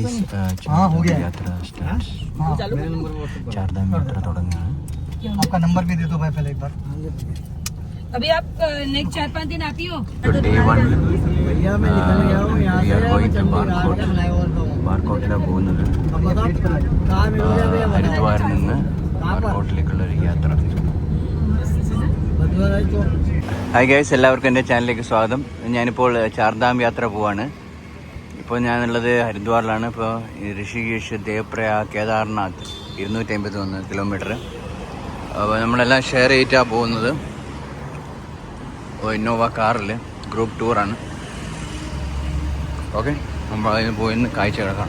हाँ हो गया यात्रा स्टार्ट। चारधाम यात्रा തുടങ്ങുകയാണ്। आपका नंबर भी दे दो भाई पहले एक बार। अभी आप नेक्स्ट 4-5 दिन आप ही हो तो डे 1 भैया मैं निकल गया हूं यहां से ബാർകോട്ടിലാണ് പോകുന്നത്। ഹരിദ്വാറിൽ നിന്ന് ബാർകോട്ടിലേക്കുള്ള ഒരു യാത്ര. ഹായ് ഗൈസ്, എല്ലാവർക്കും എൻ്റെ ചാനലിലേക്ക് സ്വാഗതം. ഞാനിപ്പോൾ ചാർധാം യാത്ര പോവാണ്. ഇപ്പോൾ ഞാനുള്ളത് ഹരിദ്വാറിലാണ്. ഇപ്പോൾ ഋഷികേശ്, ദേവപ്രയാഗ്, കേദാർനാഥ് 251 കിലോമീറ്റർ. അപ്പോൾ നമ്മളെല്ലാം ഷെയർ ചെയ്തിട്ടാണ് പോകുന്നത്. ഇന്നോവ കാറിൽ ഗ്രൂപ്പ് ടൂറാണ്. ഓക്കെ, നമ്മൾ അതിന് പോയി കാഴ്ച കിടക്കാം.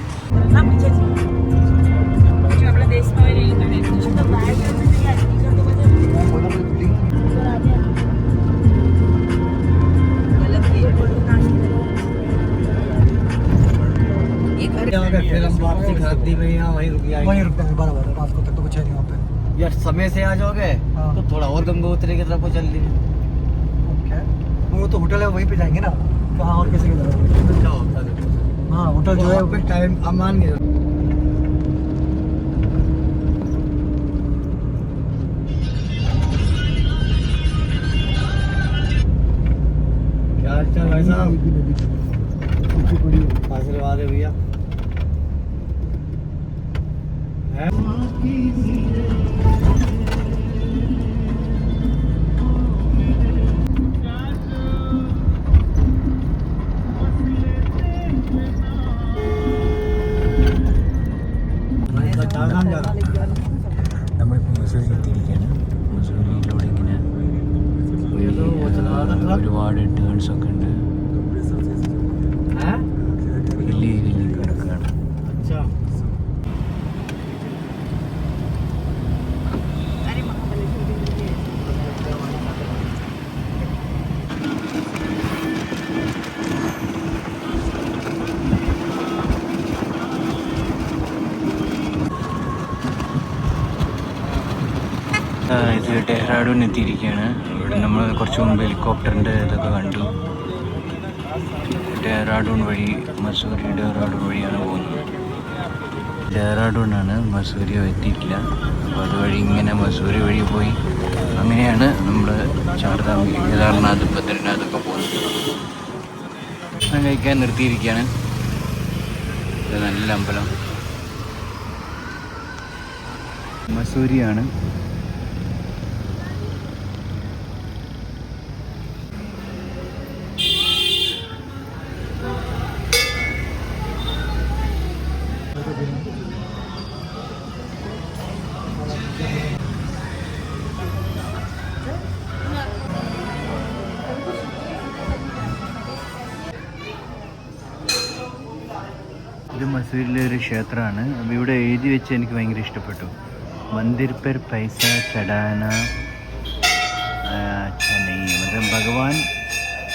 फिर हम वापसी खरीदी में यहाँ वहीं रुक जाएंगे। वहीं रुक जाएंगे बराबर। रात को तक तो कुछ है नहीं वहाँ पे। यार समय से आ जाओगे तो थोड़ा और गंगोत्री की तरफ को चल ली। वो तो होटल है वहीं पे जाएंगे ना, कहाँ और कैसे क्या होता है। हाँ होटल जो है वो टाइम आप मान गए। क्या अच्छा भाई साहब, आशीर्वाद है भैया। നമ്മളിപ്പോൾ മസൂരി എത്തിയിരിക്കുകയാണ്. മസൂരിയിലൂടെ ഇങ്ങനെ ഒരുപാട് ടേൺസ് ഒക്കെ ഉണ്ട്. ഹില്ലി കിടക്കുകയാണ്. ഇത് ഡെഹ്റാഡൂൺ എത്തിയിരിക്കുകയാണ്. ഇവിടെ നമ്മൾ കുറച്ച് മുമ്പ് ഹെലികോപ്റ്ററിൻ്റെ ഇതൊക്കെ കണ്ടു. ഡെഹ്റാഡൂൺ വഴി മസൂരി ഡെഹ്റാഡൂൺ വഴിയാണ് പോകുന്നത്. ഡെഹ്റാഡൂണാണ്, മസൂരി എത്തിയിട്ടില്ല. അപ്പോൾ അതുവഴി ഇങ്ങനെ മസൂരി വഴി പോയി അങ്ങനെയാണ് നമ്മൾ ചാർധാം, കേദാർനാഥ്, ബദ്രിനാഥൊക്കെ പോകുന്നത്. ഭക്ഷണം കഴിക്കാൻ നിർത്തിയിരിക്കുകയാണ്. ഇത് നല്ല അമ്പലം മസൂരിയാണ്. ഇത് മസൂരിയിലെ ഒരു ക്ഷേത്രമാണ്. അപ്പോൾ ഇവിടെ എഴുതി വെച്ച് എനിക്ക് ഭയങ്കര ഇഷ്ടപ്പെട്ടു. മന്ദിർ പെർ പൈസ ചടാന मतलब ഭഗവാൻ,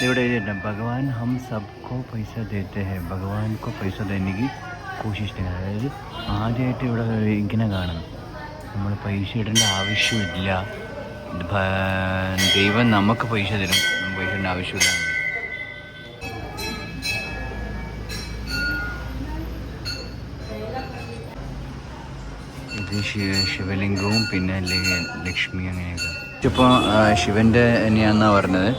ഇവിടെ എഴുതിയിട്ടുണ്ട് ഭഗവാൻ ഹം സബ്കോ പൈസ ദേത്തെ ഹെ, ഭഗവാൻക്കോ പൈസ ദേനെക്കി കോശിഷ് ചെയ്യണം. അതായത് ആദ്യമായിട്ട് ഇവിടെ ഇങ്ങനെ കാണുന്നു, നമ്മൾ പൈസ ഇടേണ്ട ആവശ്യമില്ല, ദൈവം നമുക്ക് പൈസ തരും, നമ്മൾ പൈസ ഇടേണ്ട ആവശ്യമില്ല. ഇത് ശിവലിംഗവും പിന്നെ ലക്ഷ്മി അങ്ങനെയൊക്കെ. ഇപ്പോൾ ശിവൻ്റെ തന്നെയാണെന്നാണ് പറഞ്ഞത്.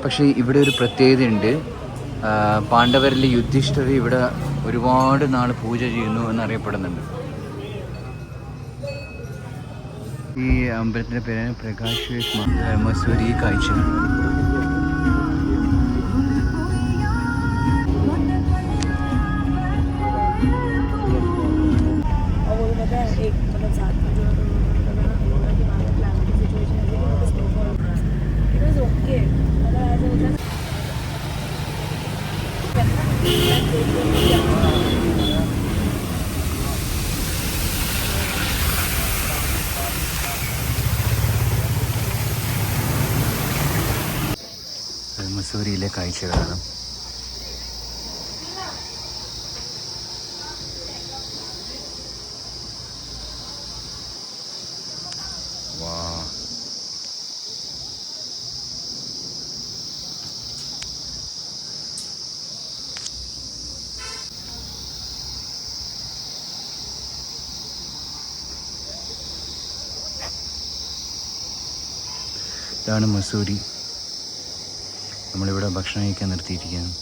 പക്ഷേ ഇവിടെ ഒരു പ്രത്യേകതയുണ്ട്. പാണ്ഡവരിൽ യുധിഷ്ഠിരർ ഇവിടെ ഒരുപാട് നാൾ പൂജ ചെയ്യുന്നു എന്നറിയപ്പെടുന്നുണ്ട്. ഈ അമ്പലത്തിൻ്റെ പേരാണ് പ്രകാശ് മസൂരി കാഴ്ച. മസൂരിയിലെ കാഴ്ചകളാണ്. ഇതാണ് മസൂരി. നമ്മളിവിടെ ഭക്ഷണം കഴിക്കാൻ നിർത്തിയിരിക്കുകയാണ്.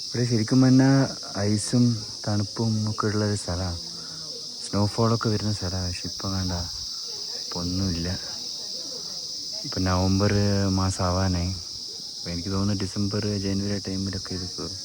ഇവിടെ ശരിക്കും പറഞ്ഞാൽ ഐസും തണുപ്പും ഒക്കെ ഉള്ള ഒരു സ്ഥലമാണ്. സ്നോഫോളൊക്കെ വരുന്ന സ്ഥലമാണ്. പക്ഷെ ഇപ്പം വേണ്ട, ഇപ്പം ഒന്നുമില്ല. ഇപ്പം നവംബർ മാസം ആവാനായി. അപ്പോൾ എനിക്ക് തോന്നുന്നു ഡിസംബർ ജനുവരി ടൈമിലൊക്കെ ഇത് കയറും.